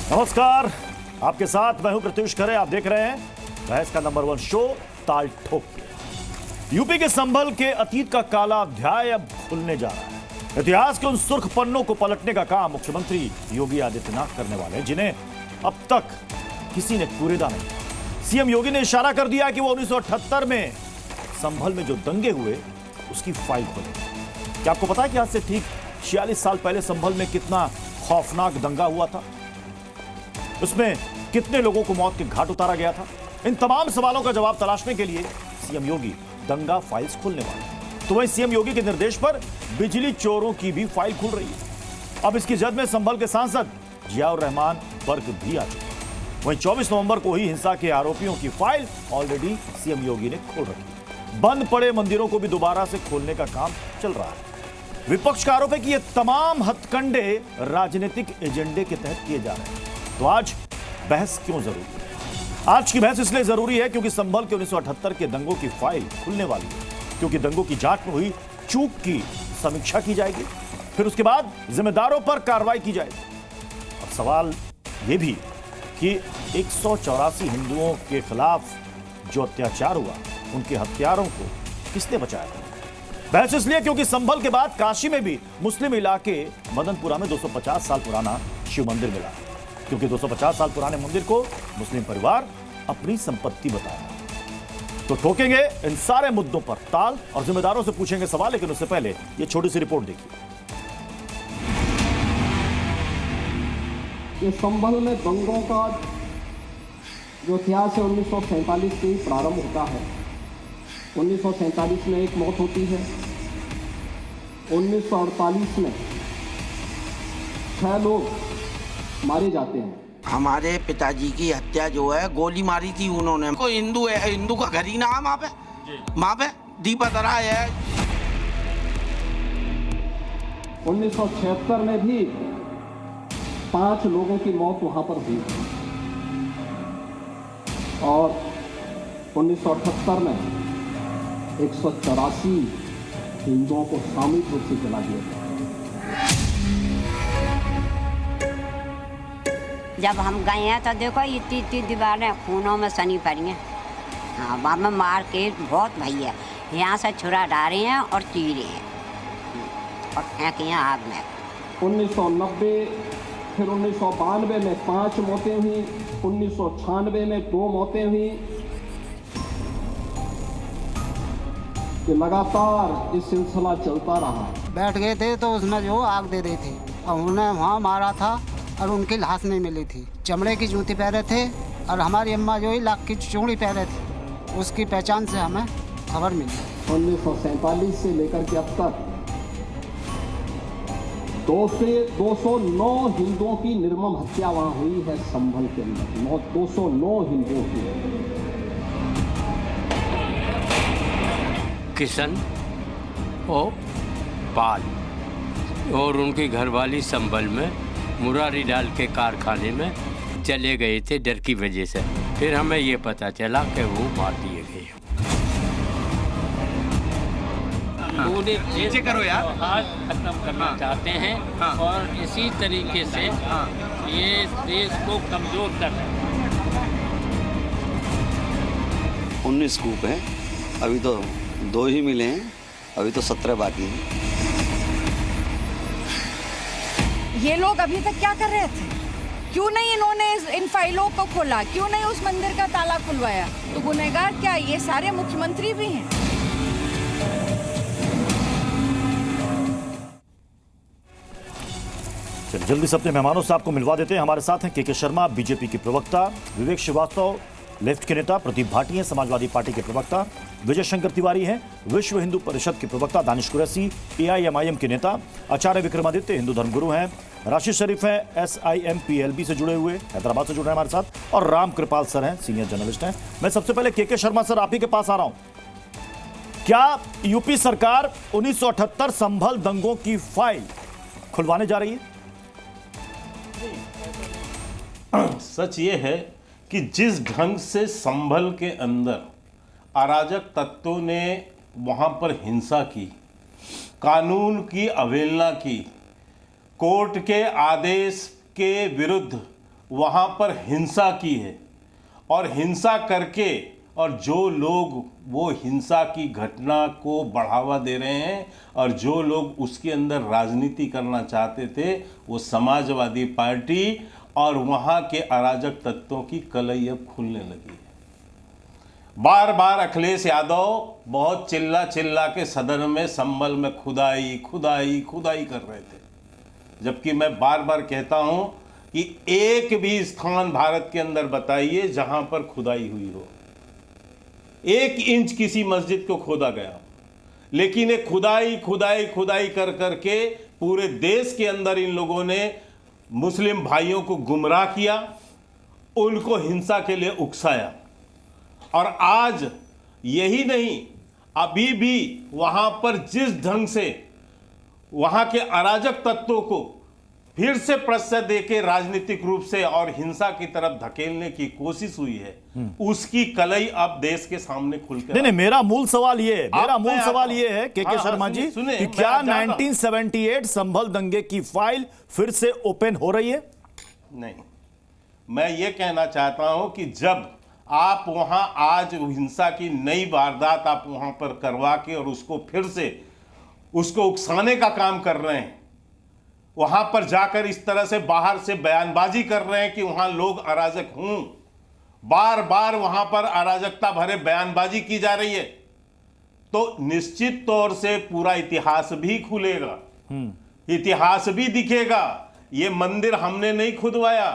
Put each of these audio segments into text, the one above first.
नमस्कार, आपके साथ मैं हूं प्रत्युष खरे। आप देख रहे हैं बहस का नंबर 1 शो ताल ठोक के। यूपी के संभल के अतीत का काला अध्याय अब खुलने जा रहा है। इतिहास के उन सुर्ख पन्नों को पलटने का काम मुख्यमंत्री योगी आदित्यनाथ करने वाले हैं, जिन्हें अब तक किसी ने कुरेदा नहीं। सीएम योगी ने इशारा कर दिया कि वो 1978 में संभल में जो दंगे हुए उसकी फाइल खोले। क्या आपको पता है कि आज से ठीक 46 साल पहले संभल में कितना खौफनाक दंगा हुआ था? उसमें कितने लोगों को मौत के घाट उतारा गया था? इन तमाम सवालों का जवाब तलाशने के लिए सीएम योगी दंगा फाइल्स खोलने वाले। तो वहीं सीएम योगी के निर्देश पर बिजली चोरों की भी फाइल खुल रही है। अब इसकी जद में संभल के सांसद जियाउर रहमान बर्क भी आ चुके हैं। वहीं 24 नवंबर को ही हिंसा के आरोपियों की फाइल ऑलरेडी सीएम योगी ने खोल रखी है। बंद पड़े मंदिरों को भी दोबारा से खोलने का काम चल रहा है। विपक्ष का आरोप है कि ये तमाम हथकंडे राजनीतिक एजेंडे के तहत किए जा रहे हैं। तो आज बहस क्यों जरूरी है? आज की बहस इसलिए जरूरी है क्योंकि संभल के 1978 के दंगों की फाइल खुलने वाली है। क्योंकि दंगों की जांच में हुई चूक की समीक्षा की जाएगी, फिर उसके बाद जिम्मेदारों पर कार्रवाई की जाएगी। अब सवाल यह भी कि 184 हिंदुओं के खिलाफ जो अत्याचार हुआ, उनके हत्यारों को किसने बचाया था? बहस इसलिए क्योंकि संभल के बाद काशी में भी मुस्लिम इलाके मदनपुरा में 250 साल पुराना शिव मंदिर मिला। क्योंकि 250 साल पुराने मंदिर को मुस्लिम परिवार अपनी संपत्ति बताया। तो ठोकेंगे इन सारे मुद्दों पर ताल और जिम्मेदारों से पूछेंगे सवाल, लेकिन उससे पहले ये छोटी सी रिपोर्ट देखिए। ये संभल में दंगों का जो इतिहास है 1947 से ही प्रारंभ होता है। 1947 में एक मौत होती है। 1948 में 6 लोग मारे जाते हैं। हमारे पिताजी की हत्या जो है गोली मारी थी उन्होंने। कोई हिंदू है, हिंदू का घर ही ना है वहाँ पे दीपक राय है। 1976 में भी 5 लोगों की मौत वहां पर हुई और 1978 में 184 हिंदुओं को सामूहिक रूप से जला दिया गया। जब हम गए हैं तो देखो इतनी दीवारें खूनों में सनी पड़ी हैं। हाँ, वहाँ में मार के बहुत भई है। यहाँ से छुरा डाले हैं और चीरे हैं और फेंके हैं आग में। 1990 फिर 1992 में 5 मौतें हुई। 1996 में 2 मौतें हुई। कि लगातार इस सिलसिला चलता रहा। बैठ गए थे तो उसमें जो आग दे दी थी और उन्हें वहाँ मारा था और उनकी लाश नहीं मिली थी। चमड़े की जूती पहने थे और हमारी अम्मा जो ही लाख की चूड़ी पहने थी, उसकी पहचान से हमें खबर मिली। 1947 से लेकर के अब तक 209 हिंदुओं की निर्मम हत्या वहाँ हुई है संभल के अंदर। 209 हिंदुओं की। किशन और पाल और उनकी घरवाली संभल में मुरारी लाल के कारखाने में चले गए थे डर की वजह से। फिर हमें ये पता चला कि वो मार दिए गए। नीचे करो यार। आज खत्म करना चाहते हैं और इसी तरीके से ये देश को कमजोर कर रहे हैं। 19 स्कूप हैं, अभी तो 2 ही मिले हैं, अभी तो 17 बाकी हैं। ये लोग अभी तक क्या कर रहे थे? क्यों नहीं इन्होंने इन फाइलों को खोला? क्यों नहीं उस मंदिर का ताला खुलवाया? तो गुनहगार क्या ये सारे मुख्यमंत्री भी हैं? चलिए जल्दी से अपने मेहमानों से आपको मिलवा देते हैं। हमारे साथ हैं के शर्मा, बीजेपी के प्रवक्ता, विवेक श्रीवास्तव लेफ्ट के नेता, प्रदीप भाटी हैं समाजवादी पार्टी के प्रवक्ता, विजय शंकर तिवारी हैं विश्व हिंदू परिषद के प्रवक्ता, दानिश कुरैशी एआईएमआईएम के नेता, आचार्य विक्रमादित्य हिंदू धर्मगुरु हैं, राशिद शरीफ हैं एसआईएमपीएलबी से जुड़े हुए, हैदराबाद से जुड़े हैं हमारे साथ, और राम कृपाल सर हैं सीनियर जर्नलिस्ट हैं। मैं सबसे पहले के शर्मा सर आप ही के पास आ रहा हूं। क्या यूपी सरकार 1978 संभल दंगों की फाइल खुलवाने जा रही है? सच ये है कि जिस ढंग से संभल के अंदर अराजक तत्वों ने वहां पर हिंसा की, कानून की अवहेलना की, कोर्ट के आदेश के विरुद्ध वहां पर हिंसा की है, और हिंसा करके, और जो लोग वो हिंसा की घटना को बढ़ावा दे रहे हैं और जो लोग उसके अंदर राजनीति करना चाहते थे, वो समाजवादी पार्टी और वहां के अराजक तत्वों की कलई अब खुलने लगी है। बार बार अखिलेश यादव बहुत चिल्ला चिल्ला के सदन में संभल में खुदाई खुदाई खुदाई कर रहे थे, जबकि मैं बार बार कहता हूं कि एक भी स्थान भारत के अंदर बताइए जहां पर खुदाई हुई हो, 1 इंच किसी मस्जिद को खोदा गया, लेकिन ये खुदाई खुदाई खुदाई कर करके पूरे देश के अंदर इन लोगों ने मुस्लिम भाइयों को गुमराह किया, उनको हिंसा के लिए उकसाया। और आज यही नहीं, अभी भी वहां पर जिस ढंग से वहां के अराजक तत्वों को फिर से प्रश्रय देके राजनीतिक रूप से और हिंसा की तरफ धकेलने की कोशिश हुई है, उसकी कलई अब देश के सामने खुल के नहीं, मेरा मूल सवाल ये है के शर्मा जी कि क्या 1978 संभल दंगे की फाइल फिर से ओपन हो रही है? नहीं, मैं ये कहना चाहता हूं कि जब आप वहां आज हिंसा की नई वारदात आप वहां पर करवा के और उसको फिर से उसको उकसाने का काम कर रहे हैं, वहां पर जाकर इस तरह से बाहर से बयानबाजी कर रहे हैं कि वहां लोग अराजक हों, बार बार वहां पर अराजकता भरे बयानबाजी की जा रही है, तो निश्चित तौर से पूरा इतिहास भी खुलेगा, इतिहास भी दिखेगा। ये मंदिर हमने नहीं खुदवाया,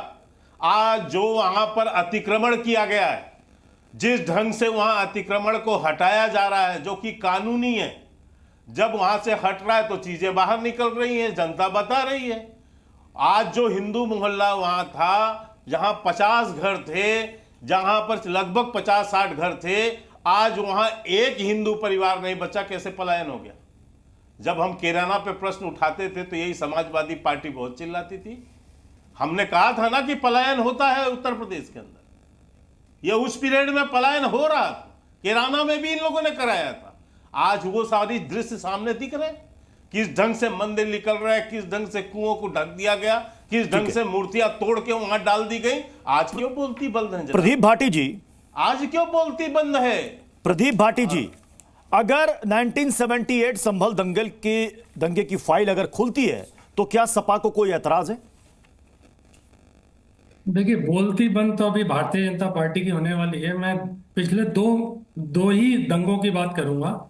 आज जो वहां पर अतिक्रमण किया गया है, जिस ढंग से वहां अतिक्रमण को हटाया जा रहा है जो कि कानूनी है, जब वहां से हट रहा है तो चीजें बाहर निकल रही हैं, जनता बता रही है। आज जो हिंदू मोहल्ला वहां था, जहां 50 घर थे, जहां पर लगभग 50-60 घर थे, आज वहां एक हिंदू परिवार नहीं बचा। कैसे पलायन हो गया? जब हम किराना पे प्रश्न उठाते थे तो यही समाजवादी पार्टी बहुत चिल्लाती थी। हमने कहा था ना कि पलायन होता है उत्तर प्रदेश के अंदर, यह उस पीरियड में पलायन हो रहा था, किराना में भी इन लोगों ने कराया था। आज वो सारी दृश्य सामने दिख रहे हैं, किस ढंग से मंदिर निकल रहा है, किस ढंग से कुओं को ढक दिया गया, किस ढंग से मूर्तियां तोड़ के वहां डाल दी गई। आज क्यों बोलती बंद है? प्रदीप भाटी जी, आज क्यों बोलती बंद है? प्रदीप भाटी जी, अगर 1978 संभल दंगे की फाइल अगर खुलती है तो क्या सपा को कोई एतराज है? देखिए, बोलती बंद तो अभी भारतीय जनता पार्टी की होने वाली है। मैं पिछले दो ही दंगों की बात करूंगा।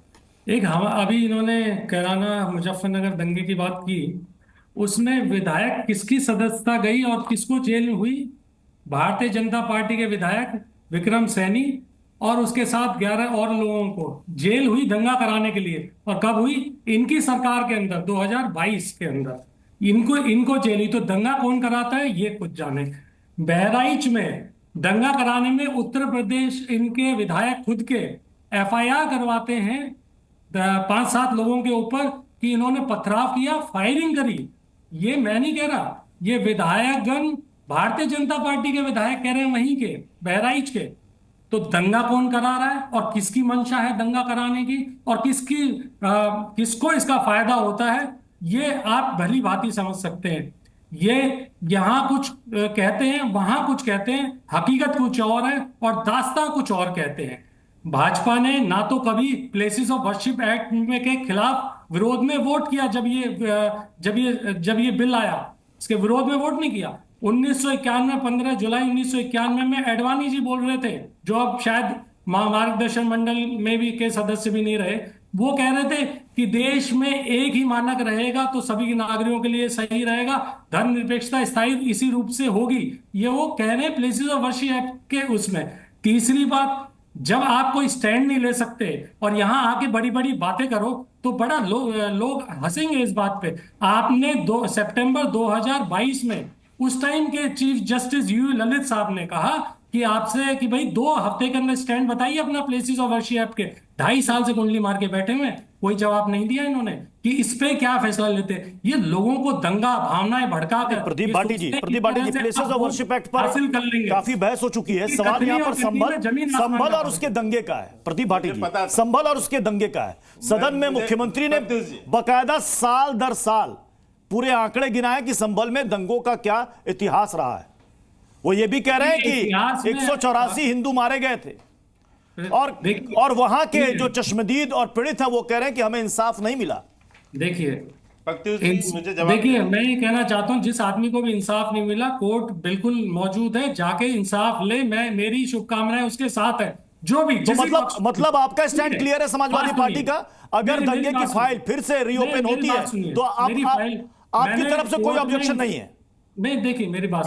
एक हम अभी इन्होंने कैराना मुजफ्फरनगर दंगे की बात की, उसमें विधायक किसकी सदस्यता गई और किसको जेल हुई? भारतीय जनता पार्टी के विधायक विक्रम सैनी और उसके साथ 11 और लोगों को जेल हुई दंगा कराने के लिए। और कब हुई? इनकी सरकार के अंदर, 2022 के अंदर इनको जेल हुई। तो दंगा कौन कराता है ये कुछ जाने। बहराइच में दंगा कराने में उत्तर प्रदेश इनके विधायक खुद के FIR करवाते हैं 5-7 लोगों के ऊपर कि इन्होंने पथराव किया, फायरिंग करी। ये मैं नहीं कह रहा, ये विधायकगण भारतीय जनता पार्टी के विधायक कह रहे हैं, वहीं के बहराइच के। तो दंगा कौन करा रहा है और किसकी मंशा है दंगा कराने की और किसको इसका फायदा होता है, ये आप भली भांति समझ सकते हैं। ये यहां कुछ कहते हैं, वहां कुछ कहते हैं, हकीकत कुछ और है और दास्तां कुछ और कहते हैं। भाजपा ने ना तो कभी प्लेसेस ऑफ वर्शिप एक्ट के खिलाफ विरोध में वोट किया, जब ये बिल आया इसके विरोध में वोट नहीं किया। 1991 15 जुलाई 1991 में एडवाणी जी बोल रहे थे, जो अब शायद मार्गदर्शन मंडल में भी के सदस्य भी नहीं रहे, वो कह रहे थे कि देश में एक ही मानक रहेगा तो सभी नागरिकों के लिए सही रहेगा, धर्मनिरपेक्षता स्थायी इसी रूप से होगी। ये वो कह रहे हैं प्लेसेस ऑफ वर्शिप एक्ट के उसमें। तीसरी बात, जब आप कोई स्टैंड नहीं ले सकते और यहां आके बड़ी बड़ी बातें करो तो बड़ा लोग हंसेंगे इस बात पे। आपने सितंबर 2022 में उस टाइम के चीफ जस्टिस यू ललित साहब ने कहा कि आपसे कि भाई 2 हफ्ते के अंदर स्टैंड बताइए अपना प्लेसेस ऑफ वर्शिप के। 2.5 साल से कुंडली मार के बैठे हुए, कोई जवाब नहीं दिया इन्होंने कि इस पे क्या फैसला लेते। ये लोगों को दंगा भावनाएं भड़का कर प्रदीप भाटी जी प्लेसेस ऑफ वर्शिप एक्ट पर काफी बहस हो चुकी है। सवाल यहाँ पर संभल और उसके दंगे का है। प्रदीप भाटी जी, संभल और उसके दंगे का है। सदन में मुख्यमंत्री ने बाकायदा साल दर साल पूरे आंकड़े गिनाए कि संभल में दंगों का क्या इतिहास रहा है। वो ये भी कह रहे हैं इतिहास कि में 184 हिंदू मारे गए थे, और वहां के जो चश्मदीद और पीड़ित हैं वो कह रहे हैं कि हमें इंसाफ नहीं मिला। देखिए मुझे जवाब देखिए, मैं ये कहना चाहता हूं, जिस आदमी को भी इंसाफ नहीं मिला, कोर्ट बिल्कुल मौजूद है, जाके इंसाफ ले। मेरी शुभकामनाएं उसके साथ है, जो भी। तो मतलब आपका स्टैंड क्लियर है समाजवादी पार्टी का? अगर दंगे की फाइल फिर से रीओपन होती है तो आपकी तरफ से कोई ऑब्जेक्शन नहीं है? नहीं, देखिए मेरी बात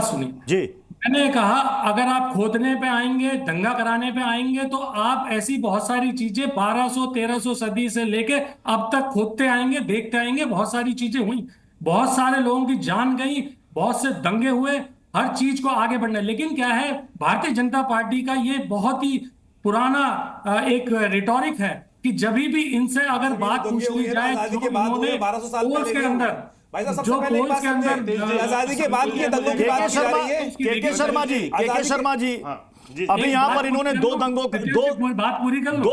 सुनिए जी। मैंने कहा, अगर आप खोदने पे आएंगे, दंगा कराने पे आएंगे, तो आप ऐसी बहुत सारी चीजें 1200-1300 सदी से लेके अब तक खोदते आएंगे, देखते आएंगे, बहुत सारी चीजें हुई, बहुत सारे लोगों की जान गई, बहुत से दंगे हुए, हर चीज को आगे बढ़ना है। लेकिन क्या है, भारतीय जनता पार्टी का ये बहुत ही पुराना एक रिटोरिक है कि जब भी इनसे अगर बात पूछ ली जाए, जो इन्होंने पोल्स के अंदर भाई साहब, सबसे पहले आजादी के बाद की दंगों की बात की जा रही है। के शर्मा जी अभी यहाँ पर इन्होंने दो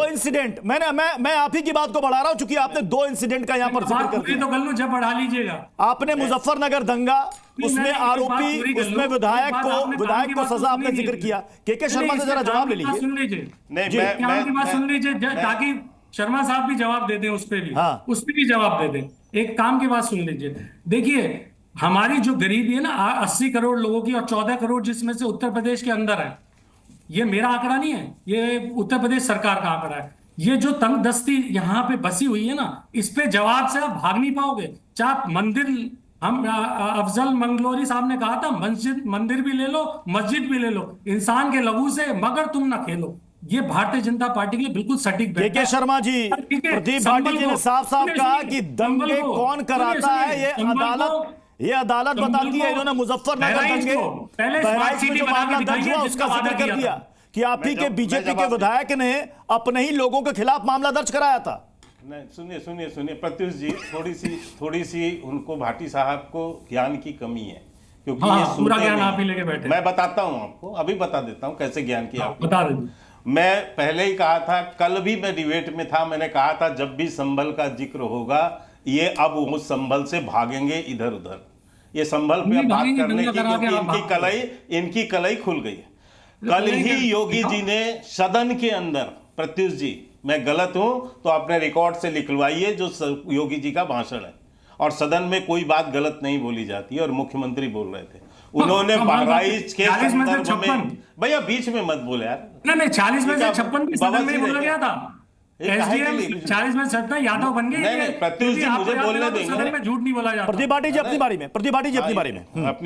इंसिडेंट, मैं आप ही की बात को बढ़ा रहा हूँ, चूंकि आपने 2 इंसिडेंट का यहाँ पर जिक्र कर दिया। तो कर लो, जब बढ़ा लीजिएगा। आपने मुजफ्फरनगर दंगा, उसमें आरोपी, उसमें विधायक को सजा आपने जिक्र किया। के शर्मा से जरा जवाब ले लीजिए। सुन लीजिए ताकि शर्मा साहब भी जवाब दे दें, उस पर भी, उस पर भी जवाब दे दें। एक काम की बात सुन लीजिए। देखिए, हमारी जो गरीबी है ना, 80 करोड़ लोगों की, और 14 करोड़ जिसमें से उत्तर प्रदेश के अंदर है, ये मेरा आंकड़ा नहीं है, ये उत्तर प्रदेश सरकार का आंकड़ा है। ये जो तंग दस्ती यहाँ पे बसी हुई है ना, इस पे जवाब से आप भाग नहीं पाओगे। चाहे मंदिर, हम अफजल मंगलोरी साहब ने कहा था, मंदिर भी ले लो, मस्जिद भी ले लो, इंसान के लहू से मगर तुम ना खेलो। ये भारतीय जनता पार्टी के लिए बिल्कुल सटीक बैठता है। के शर्मा जी, प्रदीप भाटी जी ने साफ कहा कि दंगे कौन कराता है, ये अदालत बताती है। इन्होंने मुजफ्फरनगर दंगे, बहराइच में जो मामला दर्ज हुआ उसका जिक्र कर दिया कि आप ही के बीजेपी के विधायक ने अपने ही लोगों के खिलाफ मामला दर्ज कराया था। नहीं, सुनिए प्रत्युष जी, थोड़ी सी उनको, भाटी साहब को ज्ञान की कमी है, क्योंकि ये पूरा ज्ञान आप ही लेके बैठे। मैं बताता हूं आपको, अभी बता देता हूं कैसे ज्ञान की आप बता दें। मैं पहले ही कहा था, कल भी मैं डिबेट में था, मैंने कहा था जब भी संभल का जिक्र होगा, ये अब वो संभल से भागेंगे इधर उधर। ये संभल पे बात करने की, क्योंकि इनकी कलई खुल गई है। कल ही योगी जी ने सदन के अंदर, प्रत्युष जी मैं गलत हूं तो आपने रिकॉर्ड से लिखवाइए जो योगी जी का भाषण है, और सदन में कोई बात गलत नहीं बोली जाती, और मुख्यमंत्री बोल रहे थे। उन्होंने बहराइच के संदर्भ में, भैया बीच में मत बोले यार। नहीं, 40 में से 56 भी सदन में बोला गया था। एसडीएम 40 में 57 यादव बन गए। नहीं, प्रत्युष जी मुझे बोलने देंगे, सदन में झूठ नहीं बोला जाता। प्रदीप भाटी जी अपनी बारी में, अपनी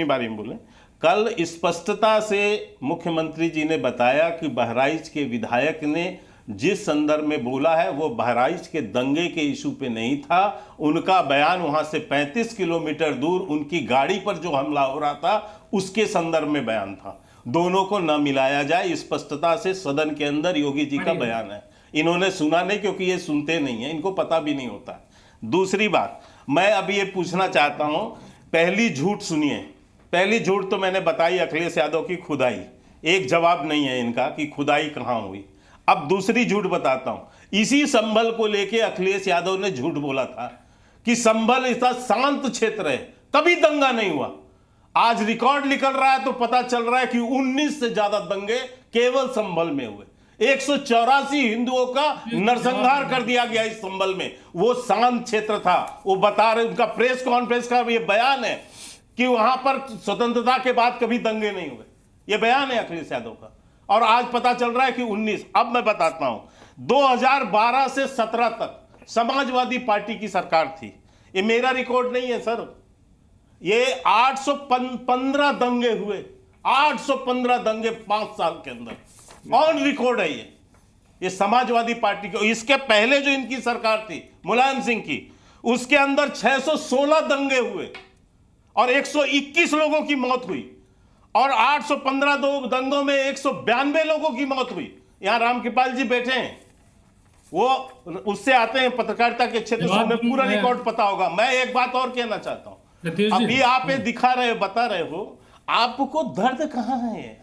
बारी में बोले। कल स्पष्टता से मुख्यमंत्री जी ने बताया कि बहराइच के विधायक ने जिस संदर्भ में बोला है वो बहराइच के दंगे के इशू पे नहीं था। उनका बयान वहां से 35 किलोमीटर दूर उनकी गाड़ी पर जो हमला हो रहा था उसके संदर्भ में बयान था। दोनों को न मिलाया जाए, स्पष्टता से सदन के अंदर योगी जी का बयान है। इन्होंने सुना नहीं, क्योंकि ये सुनते नहीं है, इनको पता भी नहीं होता। दूसरी बात, मैं अभी ये पूछना चाहता हूं, पहली झूठ सुनिए। पहली झूठ तो मैंने बताई अखिलेश यादव की खुदाई, एक जवाब नहीं है इनका कि खुदाई कहां हुई। अब दूसरी झूठ बताता हूं। इसी संभल को लेके अखिलेश यादव ने झूठ बोला था कि संभल इतना शांत क्षेत्र है, कभी दंगा नहीं हुआ। आज रिकॉर्ड निकल रहा है तो पता चल रहा है कि 19 से ज्यादा दंगे केवल संभल में हुए। 184 हिंदुओं का नरसंहार कर दिया गया इस संभल में। वो शांत क्षेत्र था। वो बता रहे, उनका प्रेस कॉन्फ्रेंस का ये बयान है कि वहां पर स्वतंत्रता के बाद कभी दंगे नहीं हुए। ये बयान है अखिलेश यादव का, और आज पता चल रहा है कि 19। अब मैं बताता हूं, 2012 से 17 तक समाजवादी पार्टी की सरकार थी। ये मेरा रिकॉर्ड नहीं है सर, ये 815 दंगे हुए, 815 दंगे 5 साल के अंदर, ऑन रिकॉर्ड है ये समाजवादी पार्टी की। इसके पहले जो इनकी सरकार थी मुलायम सिंह की, उसके अंदर 616 दंगे हुए और 121 लोगों की मौत हुई, और 815 दंगों में 192 लोगों की मौत हुई। यहां रामकृपाल जी बैठे हैं, वो उससे आते हैं पत्रकारिता के क्षेत्र से, हमें पूरा रिकॉर्ड पता होगा। मैं एक बात और कहना चाहता हूं, अभी आप ये दिखा रहे हो, बता रहे हो, आपको दर्द कहां है?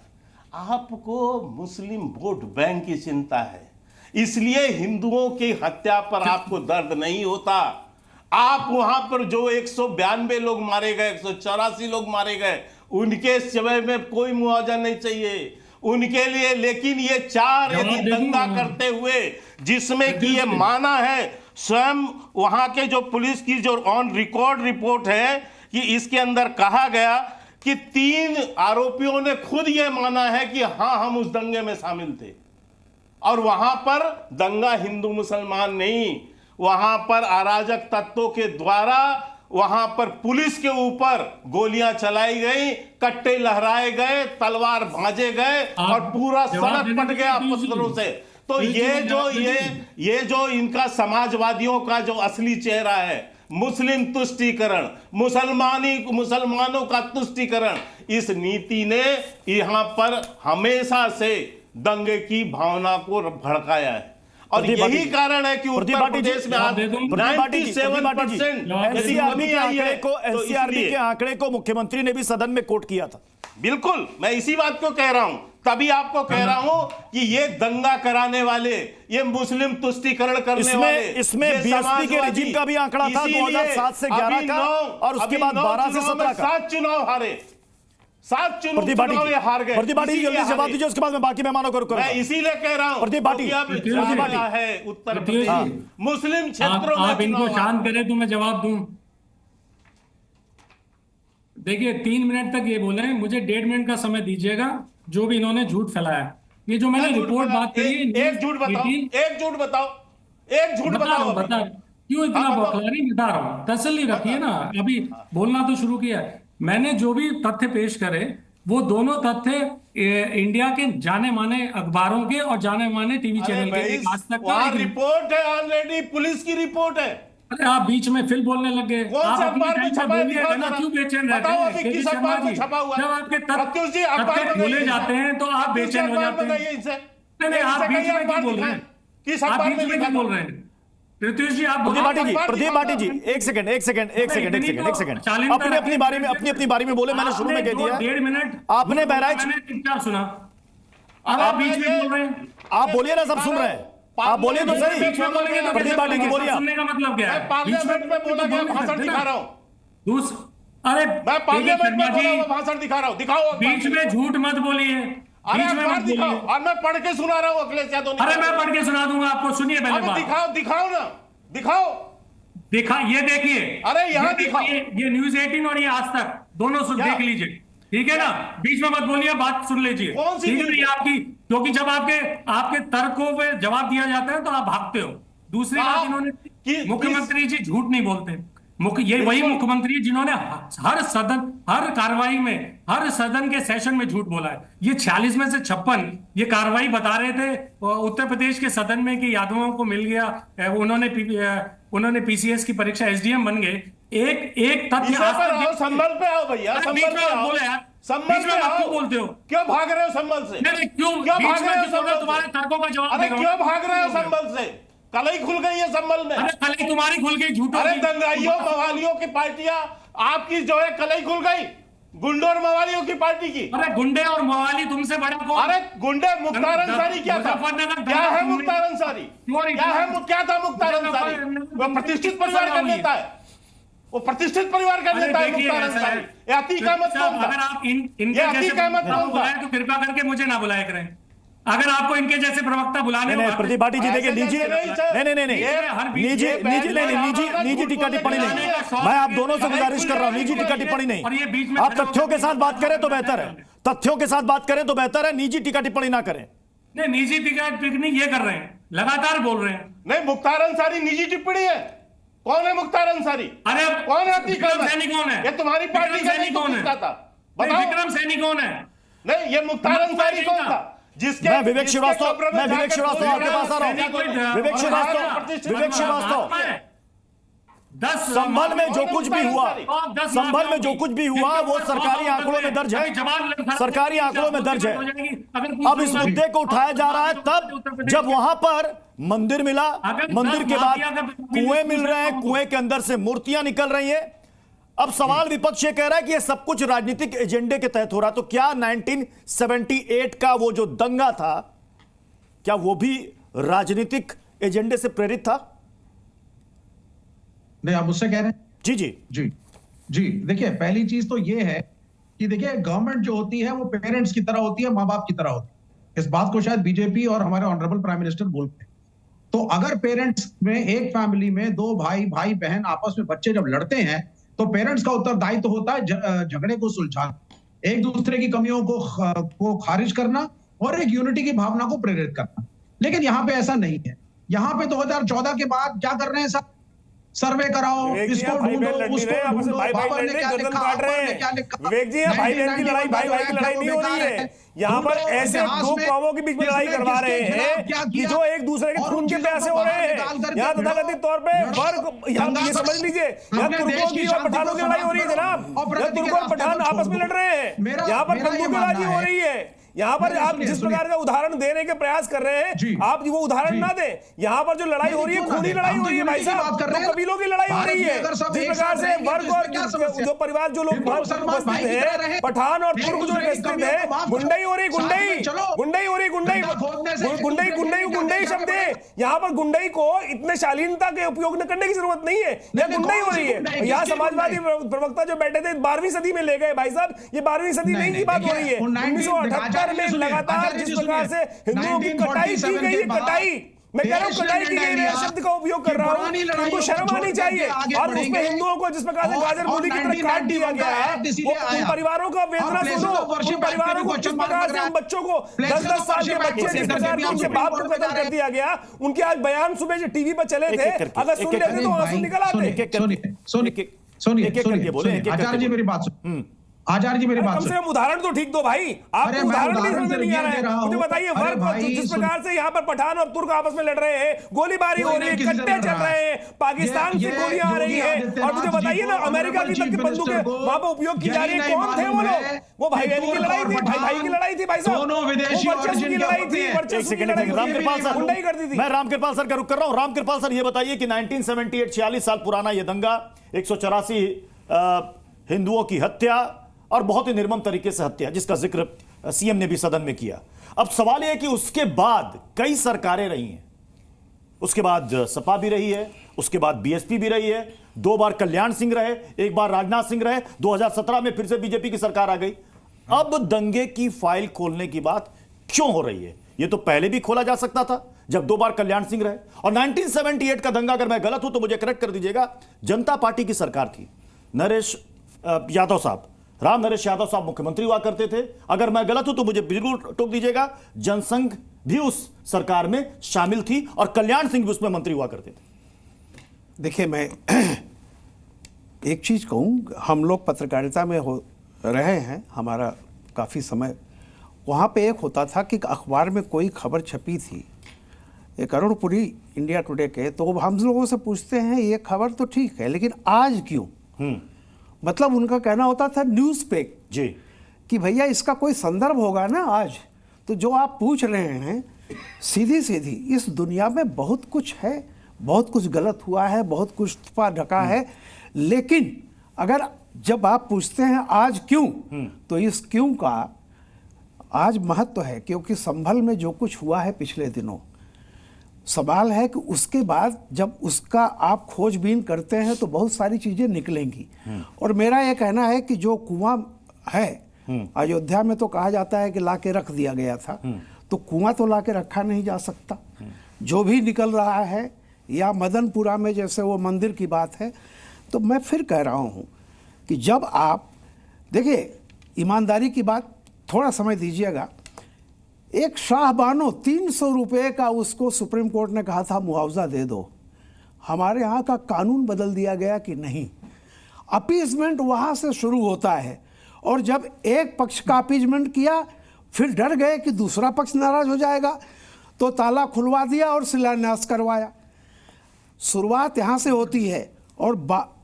आपको मुस्लिम वोट बैंक की चिंता है, इसलिए हिंदुओं की हत्या पर आपको दर्द नहीं होता। आप वहां पर जो 192 लोग मारे गए, 184 लोग मारे गए, उनके समय में कोई मुआवजा नहीं चाहिए उनके लिए। लेकिन ये चार यदि दंगा करते हुए जिसमें कि ये माना है स्वयं वहां के जो पुलिस की जो ऑन रिकॉर्ड रिपोर्ट है कि इसके अंदर कहा गया कि 3 आरोपियों ने खुद ये माना है कि हां हम उस दंगे में शामिल थे और वहां पर दंगा हिंदू मुसलमान नहीं, वहां पर अराजक तत्वों के द्वारा वहां पर पुलिस के ऊपर गोलियां चलाई गई, कट्टे लहराए गए, तलवार भांजे गए और पूरा सड़क पट गया पत्थरों से। तो ये जो इनका समाजवादियों का जो असली चेहरा है, मुस्लिम तुष्टीकरण, मुसलमानों का तुष्टीकरण, इस नीति ने यहां पर हमेशा से दंगे की भावना को भड़काया है और यही कारण है कि उत्तर प्रदेश में आज 97% एनसीआरबी के आंकड़े को मुख्यमंत्री ने भी सदन में कोट किया था। बिल्कुल, मैं इसी बात को कह रहा हूं, तभी आपको कह रहा हूं कि ये दंगा कराने वाले, ये मुस्लिम तुष्टीकरण करने वाले, इसमें बीएसपी के रिजीम का भी आंकड़ा था 2007 से 11 का और उसके बाद 12 से 17 का। 7 चुनाव हारे, 7 चुनाव हार गए। प्रदीप भाटी जल्दी जवाब दीजिए, उसके बाद मैं बाकी मेहमानों को मैं इसीलिए कह रहा हूं प्रदीप भाटी है उत्तर प्रदेश मुस्लिम क्षेत्रों में। आप इनको शांत करें तो मैं जवाब दूं। देखिए 3 मिनट तक ये बोले, मुझे 1.5 मिनट का समय दीजिएगा। जो भी इन्होंने झूठ फैलाया, ये जो मैंने रिपोर्ट बात करी, एक झूठ बताओ, एक झूठ बताओ, बता क्यों इतना बौखलारी? बता रहा हूँ, तसल्ली रखिए ना, अभी बोलना तो शुरू किया। मैंने जो भी तथ्य पेश करे वो दोनों तथ्य इंडिया के जाने माने अखबारों के और जाने माने टीवी चैनल के। आज तक का रिपोर्ट है, ऑलरेडी पुलिस की रिपोर्ट है। अरे आप बीच में फिर बोलने लग गए। आप अखबार में छपा है, क्यों बेचैन रहते हैं? किस अखबार में छपा हुआ है? जब आपके तथ्य बोले जाते हैं तो आप बेचैन हो जाते हैं। नहीं, आप बीच में क्यों बोल रहे हैं? किस आप अखबार बीच में क्यों बोल रहे हैं? प्रत्युष जी, आप प्रदीप भाटी जी एक सेकंड अपनी बारी में बोले। मैंने शुरू में कह दिया 1.5 मिनट आपने बहराइच क्या सुना, अब आप बीच में बोल रहे हैं। आप बोलिए ना, सब सुन रहे हैं, आप बोलिए तो सही। प्रदीप भाटी जी बोलिए। सुनने का मतलब क्या है? पार्लियामेंट में बोला गया भाषण दिखा रहा हूं। अरे मैं पार्लियामेंट में बोला हुआ भाषण दिखा रहा हूं, दिखाओ। बीच में झूठ मत बोलिए, अरे अखबार दिखाओ और मैं पढ़ के सुना रहा हूं अखिलेश यादव ने। अरे मैं पढ़ के सुना दूंगा आपको, सुनिए पहले बात। दिखाओ ना, दिखाओ। ये देखिए, अरे यहाँ दिखाओ। ये न्यूज 18 और ये आज तक दोनों देख लीजिए, ठीक है ना? बीच में मत बोलिए, बात सुन लीजिए, ठीक है? ये आपकी, क्योंकि जब आपके तर्कों पे जवाब दिया जाता है तो आप भागते हो। दूसरी बात, इन्होंने मुख्यमंत्री जी झूठ नहीं बोलते। ये वही मुख्यमंत्री जिन्होंने हर कार्रवाई में, हर सदन के सेशन में झूठ बोला है। ये 46 में से 56 ये कार्रवाई बता रहे थे उत्तर प्रदेश के सदन में कि यादवों को मिल गया, उन्होंने पीसीएस की परीक्षा एसडीएम बन गए। एक तथ्य संभल पे आओ भैया, संभल पे आओ यार, संभल पे आओ। क्यों बोलते हो? क्यों भाग रहे हो संभल से? क्यों भाग रहे हो संभल? तुम्हारे तर्कों का जवाब। अरे क्यों भाग रहे हो संभल से? कलई खुल गई है संभल में। अरे कलई तुम्हारी खुल गई, झूठों। अरे दंगाइयों मवालियों की पार्टियां आपकी जो है कलई खुल गई, गुंडों और मवालियों की पार्टी की। अरे गुंडे और मवाली तुमसे बड़ा कौन? अरे गुंडे, मुख्तार अंसारी क्या था? क्या है मुख्तार अंसारी? क्या था मुख्तार अंसारी? वो प्रतिष्ठित परिवार का नेता है, वो प्रतिष्ठित परिवार का नेता है मुख्तार अंसारी। अतीक अहमद कौन था? अगर आप इनके अतीक अहमद कौन था? तो कृपा करके मुझे ना बुलाया करें। अगर आपको इनके जैसे प्रवक्ता बुलाने नहीं, प्रदीप भाटी जी देखिए, निजी टीका टिप्पणी नहीं। मैं आप दोनों से गुजारिश कर रहा हूं, निजी टीका टिप्पणी नहीं। आप तथ्यों के साथ बात करें तो बेहतर है, तथ्यों के साथ बात करें तो बेहतर है, निजी टीका टिप्पणी ना करें। नहीं, निजी टीका टिप्पणी ये कर रहे हैं, लगातार बोल रहे हैं। नहीं, मुख्तार अंसारी निजी टिप्पणी है। कौन है मुख्तार अंसारी? अरे कौन है? विक्रम सैनी कौन है? ये तुम्हारी पार्टी का नहीं कौन है? बताओ, विक्रम सैनी कौन है? नहीं, ये मुख्तार अंसारी कौन था? जिसके मैं विवेक श्रीवास्तव आपके पास आ रहा हूं। विवेक श्रीवास्तव संभल में जो कुछ भी हुआ, संभल में जो कुछ भी हुआ वो सरकारी आंकड़ों में दर्ज है, सरकारी आंकड़ों में दर्ज है। अब इस मुद्दे को उठाया जा रहा है तब जब वहां पर मंदिर मिला, मंदिर के बाद कुएं मिल रहे हैं, कुएं के अंदर से मूर्तियां निकल रही हैं। अब सवाल विपक्ष ये कह रहा है कि ये सब कुछ राजनीतिक एजेंडे के तहत हो रहा, तो क्या 1978 का वो जो दंगा था, क्या वो भी राजनीतिक एजेंडे से प्रेरित था? नहीं, आप मुझसे कह रहे हैं? जी जी जी जी, देखिए, पहली चीज तो ये है कि देखिए गवर्नमेंट जो होती है वो पेरेंट्स की तरह होती है, माँ बाप की तरह होती है। इस बात को शायद बीजेपी और हमारे ऑनरेबल प्राइम मिनिस्टर बोलते हैं। तो अगर पेरेंट्स में, एक फैमिली में दो भाई बहन आपस में बच्चे जब लड़ते हैं तो पेरेंट्स का उत्तरदायित्व तो होता है झगड़े को सुलझाना, एक दूसरे की कमियों को खारिज करना और एक यूनिटी की भावना को प्रेरित करना। लेकिन यहाँ पे ऐसा नहीं है। यहाँ पे 2014 के बाद क्या कर रहे हैं सब? सर्वे कराओ, इसको ढूंढो, उसको ढूंढो, बाबर ने क्या लिखा, अकबर ने क्या लिखा। विवेक जी, भाई बहन की लड़ाई, भाई भाई की लड़ाई नहीं हो रही है यहाँ पर। ऐसे दो कौमों के बीच में लड़ाई करवा रहे हैं कि जो एक दूसरे के खून के प्यासे हो रहे हैं। यहाँ तथाकथित तौर पे वर्ग, यहाँ ये समझ लीजिए, यहाँ तुर्कों की और पठानों की लड़ाई हो रही है जनाब। यहाँ तुर्क और पठान आपस में लड़ रहे हैं, यहाँ पर बंदूकबाजी हो रही है। यहाँ पर आप जिस प्रकार का उदाहरण देने के प्रयास कर रहे हैं, आप वो उदाहरण ना दें। यहाँ पर जो लड़ाई हो रही है, खूनी लड़ाई हो रही है भाई साहब, तो कबीलों की लड़ाई हो रही है। जिस प्रकार से वर्ग और जो परिवार, जो लोग उपस्थित हैं, पठान और तुर्क जो उपस्थित है, गुंडई हो रही, गुंडई हो रही, गुंडई शब्द है। यहाँ पर गुंडई को इतने शालीनता के उपयोग करने की जरूरत नहीं है, यह गुंडई हो रही है। यहाँ समाजवादी प्रवक्ता जो बैठे थे 12वीं सदी में ले गए भाई साहब, ये 12वीं सदी नहीं की बात हो रही है। 1978 में लगातार जिस प्रकार से हिंदुओं की कटाई की गई है, कटाई, मैं कह रहा हूं कटाई की गई है शब्द का उपयोग कर रहा हूं, उनको शर्म आनी चाहिए। और उसमें हिंदुओं को जिस प्रकार से गाजर मूली की तरह काट दिया गया है, उन परिवारों का वेदना सुनो, उन परिवारों को जिस प्रकार से उन बच्चों को 10-10 साल के बच्चे जिस प्रकार से उनके बाप को कत्ल कर दिया गया, उनके आज बयान सुबह जो टीवी पर चले थे, अगर सुन लेते तो आंसू निकल आते। सुनिए आचार्य जी मेरी बात सुन, आचार्य जी मेरी बात कम से कम उदाहरण तो ठीक दो भाई। आप उदाहरण नहीं आ रहे हैं, मुझे बताइए वर्ग जिस प्रकार से यहाँ पर पठान और तुर्क आपस में लड़ रहे हैं, गोलीबारी हो रही है, कट्टे चल रहे हैं, पाकिस्तान से गोलियां आ रही है, और मुझे बताइए ना अमेरिका की तक की बंदूकें वहां पर उपयोग की जा रही है। कौन थे वो लोग? वो भाई बहन की लड़ाई थी, भाई की लड़ाई थी भाई साहब, वर्चस्व की लड़ाई थी, वर्चस्व की लड़ाई रामकृपाल सर, गुंडाई कर दी थी। मैं रामकृपाल सर का रुख कर रहा हूं। रामकृपाल सर ये बताइए कि 1978 46 साल पुराना ये दंगा, 184 हिंदुओं की हत्या और बहुत ही निर्मम तरीके से हत्या, जिसका जिक्र सीएम ने भी सदन में किया। अब सवाल यह है कि उसके बाद कई सरकारें रही हैं, उसके बाद सपा भी रही है, उसके बाद बीएसपी भी रही है, 2 बार कल्याण सिंह रहे, 1 बार राजनाथ सिंह रहे, 2017 में फिर से बीजेपी की सरकार आ गई। अब दंगे की फाइल खोलने की बात क्यों हो रही है? यह तो पहले भी खोला जा सकता था जब 2 बार कल्याण सिंह रहे। और 1978 का दंगा, अगर मैं गलत हूं तो मुझे करेक्ट कर दीजिएगा, जनता पार्टी की सरकार थी, नरेश यादव साहब, राम नरेश यादव साहब मुख्यमंत्री हुआ करते थे। अगर मैं गलत हूं तो मुझे बिल्कुल टोक दीजिएगा। जनसंघ भी उस सरकार में शामिल थी और कल्याण सिंह भी उसमें मंत्री हुआ करते थे। देखिए, मैं एक चीज कहूं, हम लोग पत्रकारिता में रहे हैं, हमारा काफी समय, वहां पे एक होता था कि अखबार में कोई खबर छपी थी, एक अरुणपुरी इंडिया टुडे के, तो हम लोगों से पूछते हैं ये खबर तो ठीक है लेकिन आज क्यों? मतलब उनका कहना होता था न्यूज़ पे जी कि भैया इसका कोई संदर्भ होगा ना आज। तो जो आप पूछ रहे हैं सीधी सीधी, इस दुनिया में बहुत कुछ है, बहुत कुछ गलत हुआ है, बहुत कुछ छुपा ढका है, लेकिन अगर जब आप पूछते हैं आज क्यों, तो इस क्यों का आज महत्व है, क्योंकि संभल में जो कुछ हुआ है पिछले दिनों, सवाल है कि उसके बाद जब उसका आप खोजबीन करते हैं तो बहुत सारी चीजें निकलेंगी। और मेरा यह कहना है कि जो कुआं है अयोध्या में, तो कहा जाता है कि लाके रख दिया गया था, तो कुआं तो लाके रखा नहीं जा सकता। जो भी निकल रहा है, या मदनपुरा में जैसे वो मंदिर की बात है, तो मैं फिर कह रहा हूं कि जब आप देखिए, ईमानदारी की बात, थोड़ा समय दीजिएगा, एक शाहबानो 300 रुपये का उसको सुप्रीम कोर्ट ने कहा था मुआवजा दे दो। हमारे यहाँ का कानून बदल दिया गया कि नहीं, अपीजमेंट वहाँ से शुरू होता है, और जब एक पक्ष का अपीजमेंट किया फिर डर गए कि दूसरा पक्ष नाराज हो जाएगा, तो ताला खुलवा दिया और शिलान्यास करवाया। शुरुआत यहाँ से होती है। और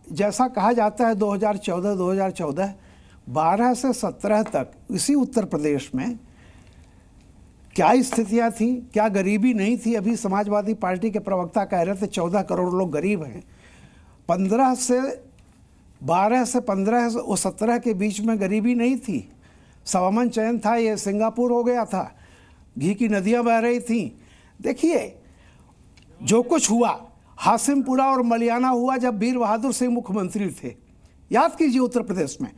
जैसा कहा जाता है 2014 12 से 17 तक इसी उत्तर प्रदेश में क्या स्थितियां थी, क्या गरीबी नहीं थी? अभी समाजवादी पार्टी के प्रवक्ता कह रहे थे 14 करोड़ लोग गरीब हैं। 12 से 15 और 17 के बीच में गरीबी नहीं थी, सवामन चयन था, ये सिंगापुर हो गया था, घी की नदियां बह रही थी। देखिए जो कुछ हुआ, हासिमपुरा और मलियाना हुआ जब वीर बहादुर सिंह मुख्यमंत्री थे, याद कीजिए उत्तर प्रदेश में।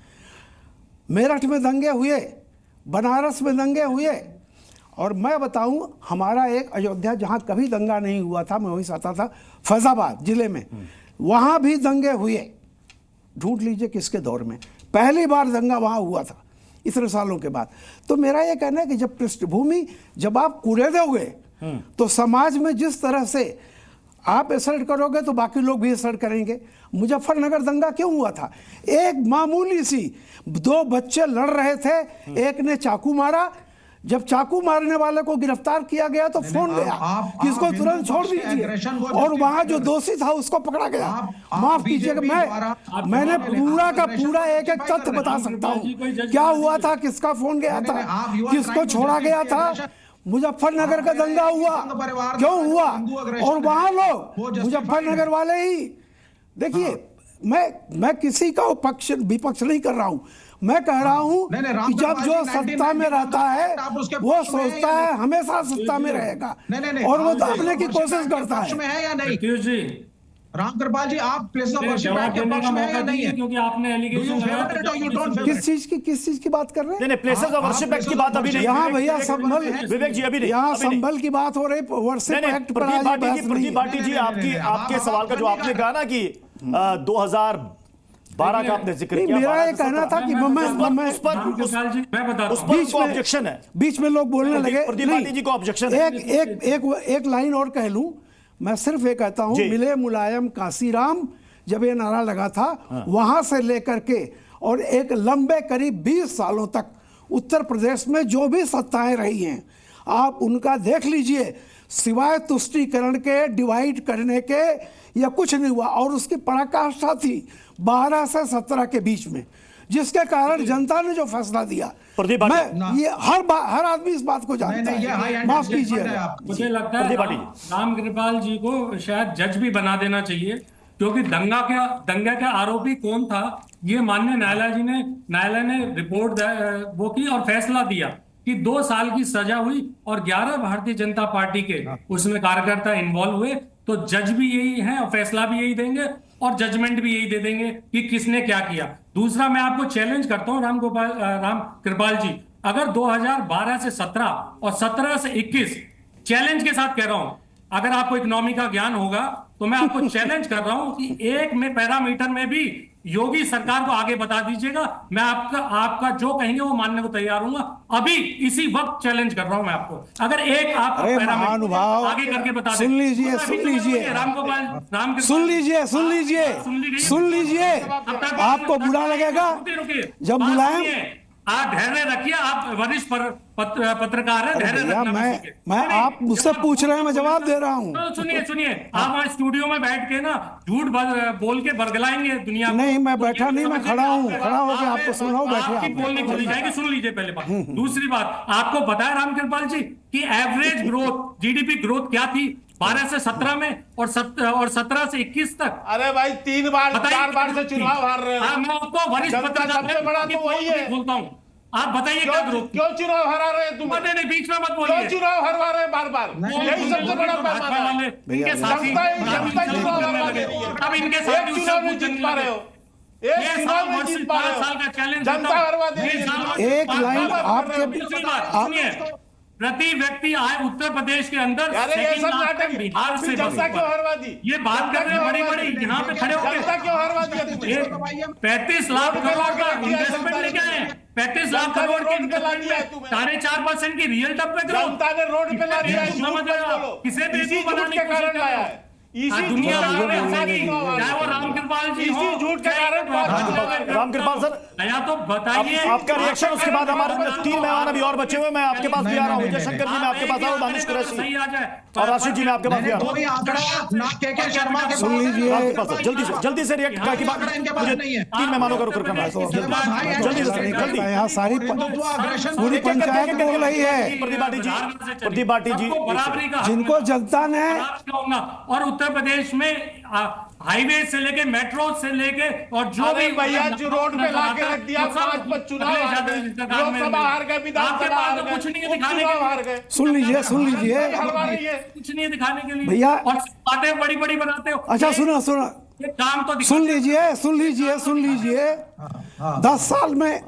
मेरठ में दंगे हुए, बनारस में दंगे हुए, और मैं बताऊं हमारा एक अयोध्या जहां कभी दंगा नहीं हुआ था, मैं वहीं से आता था, फैजाबाद जिले में, वहां भी दंगे हुए। ढूंढ लीजिए किसके दौर में पहली बार दंगा वहां हुआ था इतने सालों के बाद। तो मेरा ये कहना है कि जब पृष्ठभूमि जब आप कुरेदोगे तो समाज में जिस तरह से आप असल्ट करोगे तो बाकी लोग भी असल्ट करेंगे। मुजफ्फरनगर दंगा क्यों हुआ था? एक मामूली सी, दो बच्चे लड़ रहे थे, एक ने चाकू मारा, जब चाकू मारने वाले को गिरफ्तार किया गया तो फोन गया कि इसको तुरंत छोड़ दीजिए, और वहां जो दोषी था उसको पकड़ा गया। माफ कीजिएगा, मैंने पूरा का पूरा एक एक तथ्य बता सकता हूँ, क्या हुआ था, किसका फोन गया था, किसको छोड़ा गया था। मुजफ्फरनगर का दंगा हुआ, क्यों हुआ? और वहां लोग मुजफ्फरनगर वाले ही, देखिए मैं किसी का पक्ष विपक्ष नहीं कर रहा हूं, मैं कह रहा हूं कि जब जो सत्ता में रहता है वो सोचता है हमेशा सत्ता में रहेगा, और वो दबने की कोशिश करता है। रामकृपाल जी, आप प्लेस ऑफ वर्शिप के पक्ष में है या नहीं है? क्योंकि आपने एलिगेशन किस चीज की बात कर रहे हैं? नहीं, प्लेसेस ऑफ वर्शिप एक्ट की बात अभी नहीं। यहाँ भैया संभल, विवेक जी अभी नहीं, यहाँ संभल की बात हो रही, वर्शिप एक्ट पर। प्रदीप भाटी जी, आपके सवाल का जो आपने कहा ना कि 2012 का आपने जिक्र किया, मेरा ये कहना था कि ऑब्जेक्शन है, बीच में लोग बोलने लगे। प्रदीप भाटी जी को ऑब्जेक्शन है। एक लाइन और कह लूं, मैं सिर्फ ये कहता हूं, मिले मुलायम काशीराम जब ये नारा लगा था, वहां से लेकर के और एक लंबे करीब 20 सालों तक उत्तर प्रदेश में जो भी सत्ताएं रही हैं, आप उनका देख लीजिए, सिवाय तुष्टीकरण के, डिवाइड करने के, या कुछ नहीं हुआ। और उसकी पराकाष्ठा थी 12 से 17 के बीच में, जिसके कारण जनता ने जो फैसला दिया, मैं ये हर आदमी इस बात को जानता है। माफ कीजिए, मुझे लगता है रामकृपाल जी को शायद जज भी बना देना चाहिए, क्योंकि दंगा का आरोपी कौन था ये माननीय न्यायालय ने रिपोर्ट वो की और फैसला दिया कि 2 साल की सजा हुई और 11 भारतीय जनता पार्टी के उसमें कार्यकर्ता इन्वॉल्व हुए। तो जज भी यही है और फैसला भी यही देंगे और जजमेंट भी यही दे देंगे कि किसने क्या किया। दूसरा, मैं आपको चैलेंज करता हूं रामकृपाल जी, अगर 2012 से 17 और 17 से 21 चैलेंज के साथ कह रहा हूं, अगर आपको इकोनॉमी का ज्ञान होगा तो मैं आपको चैलेंज कर रहा हूं कि एक में पैरामीटर में भी योगी सरकार को आगे बता दीजिएगा, मैं आपका जो कहेंगे वो मानने को तैयार हूँ। अभी इसी वक्त चैलेंज कर रहा हूं मैं आपको, अगर एक आप महानुभाव आगे करके बता दें। सुन लीजिए आपको बुरा लगेगा जब मुलायम। आप धैर्य रखिए, आप वरिष्ठ पत्रकार हैं, धैर्य रखना। मैं आप मुझसे पूछ रहे हैं, मैं जवाब दे रहा हूँ। तो सुनिए, आप आज स्टूडियो में बैठ के ना झूठ बोल के बरगलाएंगे दुनिया। नहीं, मैं बैठा नहीं, मैं खड़ा हूँ, खड़ा होकर आपको सुनाऊं, बैठे बोलने खुली जाएगी। सुन लीजिए पहले बात। दूसरी बात, आपको बताया रामकृपाल जी कि एवरेज ग्रोथ, जीडीपी ग्रोथ क्या थी 12 से 17 में और 17 से 21 तक। अरे भाई 3 बार 4 बार से चुनाव हार रहे हैं। मैं आपको वरिष्ठ पत्रकार सबसे बड़ा तो वही है, बोलता हूँ। आप बताइए क्या ग्रोथ, क्यों चुनाव हरा रहे हैं तुम? नहीं, बीच में मत बोलिए। क्यों चुनाव हरवा रहे हैं बार-बार? यही सबसे बड़ा पैमाना है। इनके साथी जनता चुनाव हरवा रही है। अब इनके साथी चुनाव में जीत पा रहे हो, एक चुनाव में जीत पा रहे हो, जनता हरवा दे रही है। एक लाइन आपके, सुनिए, प्रति व्यक्ति आय उत्तर प्रदेश के अंदर बिहार से जनता क्यों हरवा दी? ये बात कर रहे हैं बड़ी यहाँ पे खड़े होकर। जनता क्यों हरवा दिया? 35 लाख करोड़ का इन्वेस्टमेंट लेके आए, 35 लाख करोड़ के इन्वेस्टमेंट में 4.5% की रियल डेवलपमेंट ग्रोथ। जनता ने रोड पे ला दिया, किसे इसी झूठ के कारण लाया है, इसी दुनिया चाहे वो रामकृपाल जी, इसी झूठ के कारण। रामकृपाल सर, या तो बताइए आपका रिएक्शन, उसके बाद हमारे 3 मेहमान अभी और बचे हुए, मैं आपके पास भी आ रहा हूँ। विजय शंकर जी मैं आपके पास आ रहा हूँ, दानिश कुरैशी और राशिद जी मैं आपके पास भी आ रहा हूँ। सुन लीजिए, जल्दी से रिएक्ट की बात, मुझे 3 मेहमानों का रुक करना है, जल्दी से। यहाँ सारी पूरी पंचायत बोल रही है, प्रदीप भाटी जी, जिनको जनता ने, और उत्तर प्रदेश में हाईवे से लेके मेट्रो से लेके और जो भी भैया जो रोड पे ला के रख दिया, 5 चुनाव लोकसभा हार गए, विधानसभा हार गए, कुछ नहीं दिखाने के लिए। सुन लीजिए कुछ नहीं दिखाने के लिए भैया, और बातें बड़ी बनाते हो। अच्छा सुनो, ये काम तो सुन लीजिए 10 साल में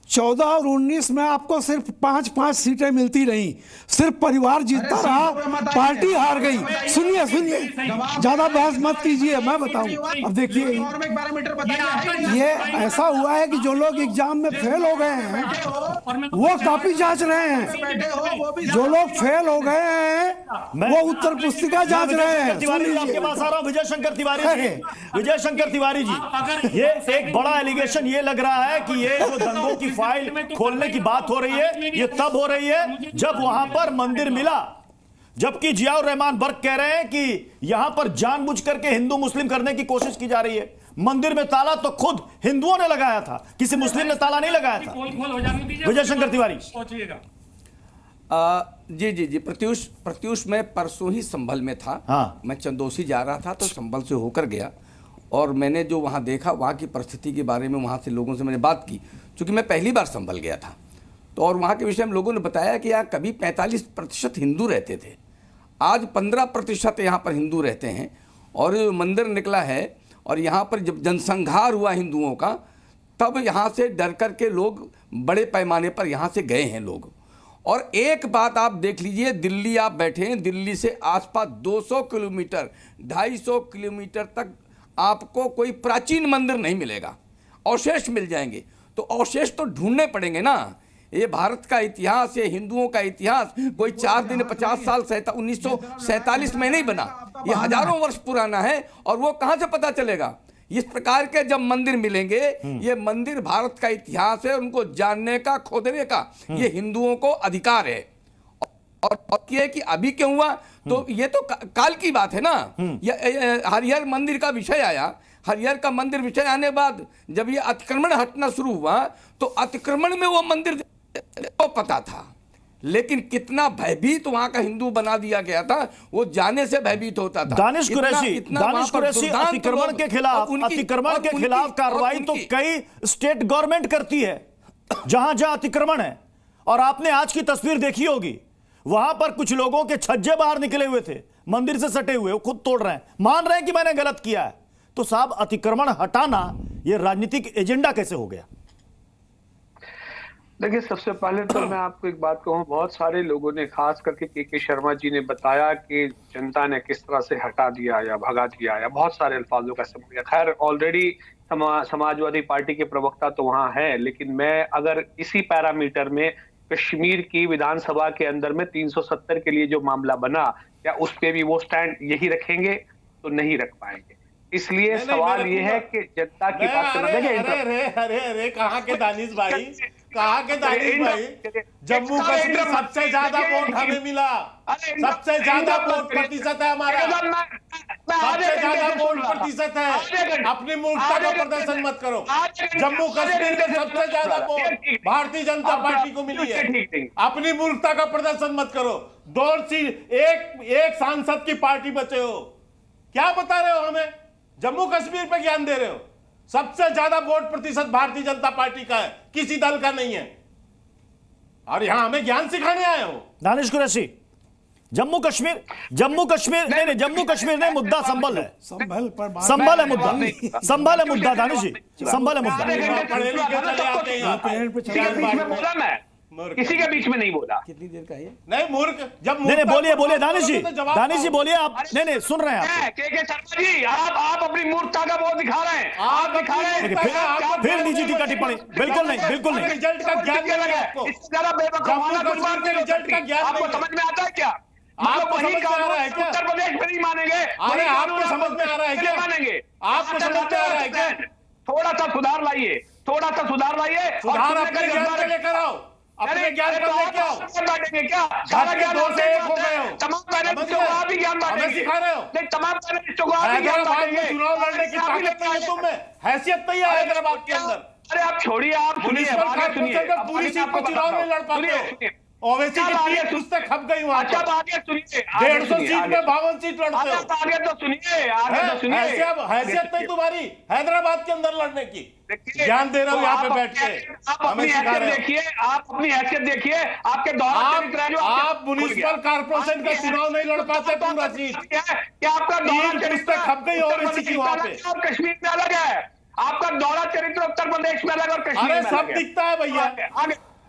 14 और 19 में आपको सिर्फ 5-5 सीटें मिलती रही, सिर्फ परिवार जीतता रहा, पार्टी हार गई। सुनिए सुनिए, ज्यादा बहस मत कीजिए, मैं बताऊं। अब देखिए, ये ऐसा हुआ है कि जो लोग एग्जाम में फेल हो गए हैं वो कॉपी जांच रहे हैं, जो लोग फेल हो गए हैं वो उत्तर पुस्तिका जांच रहे हैं। तिवारी जी आपके पास आ रहा हूं, विजय शंकर तिवारी जी। विजय शंकर तिवारी जी, ये एक बड़ा एलिगेशन ये लग रहा है कि ये जो दंगों की फाइल खोलने की बात हो रही है, ये तब हो रही है जब वहां पर मंदिर मिला, जबकि जियाउर रहमान बर्क कह रहे हैं कि यहां पर जानबूझ करके हिंदू मुस्लिम करने की कोशिश की जा रही है। मंदिर में ताला तो खुद हिंदुओं ने लगाया था, किसी मुस्लिम ने ताला नहीं लगाया था। विजय शंकर तिवारी। जी जी जी, प्रत्यूष मैं परसों ही संभल में था। हाँ। मैं चंदोसी जा रहा था तो संभल से होकर गया और मैंने जो वहाँ देखा, वहाँ की परिस्थिति के बारे में वहाँ से लोगों से मैंने बात की, क्योंकि मैं पहली बार संभल गया था। तो और वहाँ के विषय में लोगों ने बताया कि यहाँ कभी 45% हिंदू रहते थे, आज 15% यहाँ पर हिंदू रहते हैं। और मंदिर निकला है और यहाँ पर जब जनसंहार हुआ हिंदुओं का, तब यहाँ से डर कर के लोग बड़े पैमाने पर यहाँ से गए हैं लोग। और एक बात आप देख लीजिए, दिल्ली आप बैठे हैं, दिल्ली से आसपास 200 किलोमीटर 250 किलोमीटर तक आपको कोई प्राचीन मंदिर नहीं मिलेगा, अवशेष मिल जाएंगे। तो अवशेष तो ढूंढने पड़ेंगे ना। ये भारत का इतिहास, ये हिंदुओं का इतिहास कोई 4 दिन 50 साल 1947 में नहीं बना, ये हजारों वर्ष पुराना है। और वो कहाँ से पता चलेगा? इस प्रकार के जब मंदिर मिलेंगे, ये मंदिर भारत का इतिहास है, उनको जानने का, खोदने का ये हिंदुओं को अधिकार है। और ये कि अभी क्यों हुआ, तो ये तो काल की बात है ना। हरिहर मंदिर का विषय आया, हरिहर का मंदिर विषय आने बाद जब ये अतिक्रमण हटना शुरू हुआ, तो अतिक्रमण में वो मंदिर तो पता था, लेकिन कितना भयभीत वहां का हिंदू बना दिया गया था, वो जाने से भयभीत होता था। दानिश कुरैशी अतिक्रमण के खिलाफ कार्रवाई तो कई स्टेट गवर्नमेंट करती है जहां जहां अतिक्रमण है। और आपने आज की तस्वीर देखी होगी, वहां पर कुछ लोगों के छज्जे बाहर निकले हुए थे, मंदिर से सटे हुए, वो खुद तोड़ रहे हैं, मान रहे हैं कि मैंने गलत किया है। तो साहब, अतिक्रमण हटाना ये राजनीतिक एजेंडा कैसे हो गया? देखिए, सबसे पहले तो मैं आपको एक बात कहूँ, बहुत सारे लोगों ने, खास करके के शर्मा जी ने बताया कि जनता ने किस तरह से हटा दिया या भगा दिया, या बहुत सारे अल्फाजों का इस्तेमाल किया। खैर, ऑलरेडी समाजवादी पार्टी के प्रवक्ता तो वहाँ है, लेकिन मैं अगर इसी पैरामीटर में कश्मीर की विधानसभा के अंदर में 370 के लिए जो मामला बना, क्या उस पे भी वो स्टैंड यही रखेंगे? तो नहीं रख पाएंगे। इसलिए सवाल ये है कि जनता की बात करना। अरे कहाँ के दानिश भाई, कहाँ के दानिश भाई, जम्मू कश्मीर सबसे ज्यादा वोट हमें मिला, सबसे ज्यादा वोट प्रतिशत है हमारा, सबसे ज्यादा वोट प्रतिशत है। अपनी मूर्खता का प्रदर्शन मत करो। जम्मू कश्मीर में सबसे ज्यादा वोट भारतीय जनता पार्टी को मिली है, अपनी मूर्खता का प्रदर्शन मत करो। 2 सीट, एक सांसद की पार्टी बचे हो, क्या बता रहे हो हमें? जम्मू कश्मीर पे ज्ञान दे रहे हो। सबसे ज्यादा वोट प्रतिशत भारतीय जनता पार्टी का है, किसी दल का नहीं है। और यहां हमें ज्ञान सिखाने आए हो? दानिश कुरैशी, जम्मू कश्मीर नहीं, जम्मू कश्मीर नहीं, मुद्दा संभल है, संभल है मुद्दा, संभल है मुद्दा। दानिश जी, संभल है मुद्दा। किसी के बीच में नहीं बोला। कितनी देर का है? नहीं मूर्ख, जब नहीं बोलिए दानिश जी बोलिए आप। नहीं सुन रहे हैं आप। के शर्मा जी, आप अपनी मूर्खता का वो दिखा रहे हैं, आप दिखा रहे हैं। फिर निजी टीका टिप्पणी, बिल्कुल नहीं। रिजल्ट का ज्ञान नहीं है आपको, रिजल्ट का ज्ञान आपको समझ में आता है क्या? आपको समझ में आ रहा है क्या? उत्तर प्रदेश में नहीं मानेंगे? अरे आपको समझ में आ रहा है क्या? मानेंगे? आपको समझ में आ रहा है क्या? थोड़ा सा सुधार लाइए, सुधार अपने ज्ञान में लेकर आओ, अपने ज्ञान पर लेके आओ। बांटेंगे क्या? सारा ज्ञान दो से एक हो गए हो, तमाम पैनलिस्टों को आप ही ज्ञान बांटेंगे, सिखा रहे हो। नहीं, तमाम पैनलिस्टों को आप ही ज्ञान बांटेंगे। चुनाव लड़ने की ताकत नहीं है तुम में, हैसियत नहीं है हैदराबाद के अंदर। अरे आप छोड़िए, आप पूरी सीट पर चुनाव नहीं लड़ पाते हो। ओवैसी की टीम उससे खप गई वहां। अच्छा, आगे सुनिए, 150 सीट में 52 सीट लड़ते हो। आगे तो सुनिए, हैसियत नहीं तुम्हारी हैदराबाद के अंदर लड़ने की। ज्ञान दे रहा हूँ यहाँ पे बैठ के, आप अपनी हैसियत देखिए, आपके दौरान आप म्युनिसिपल कॉर्पोरेशन का चुनाव नहीं लड़ पाते पूरा सीट, क्या आपका दौरान उससे खप गई ओवैसी की वहां पे। कश्मीर में अलग है, आपका दौरा चरित्र उत्तर प्रदेश में अलग और कश्मीर में सब दिखता है भैया।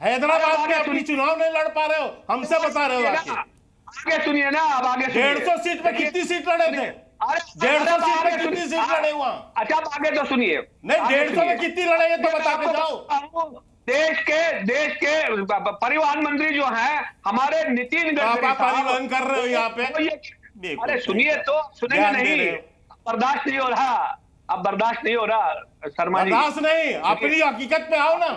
हैदराबाद में अपनी चुनाव नहीं लड़ पा रहे हो, हमसे बता रहे हो। आगे सुनिए ना, अब आगे 150 सीट में कितनी सीट लड़े थे? 150 सीट में कितनी सीट लड़े हुआ? अच्छा आप आगे तो सुनिए। नहीं 150 में कितनी लड़े ये तो बता के जाओ। देश के परिवहन मंत्री जो हैं हमारे नितिन गडकरी आप परिवहन कर रहे हो यहाँ पे। अरे सुनिए तो, सुनेंगे नहीं, बर्दाश्त नहीं हो रहा, अब बर्दाश्त नहीं हो रहा शर्मा जी। बर्दाश्त नहीं, अपनी हकीकत पे आओ ना,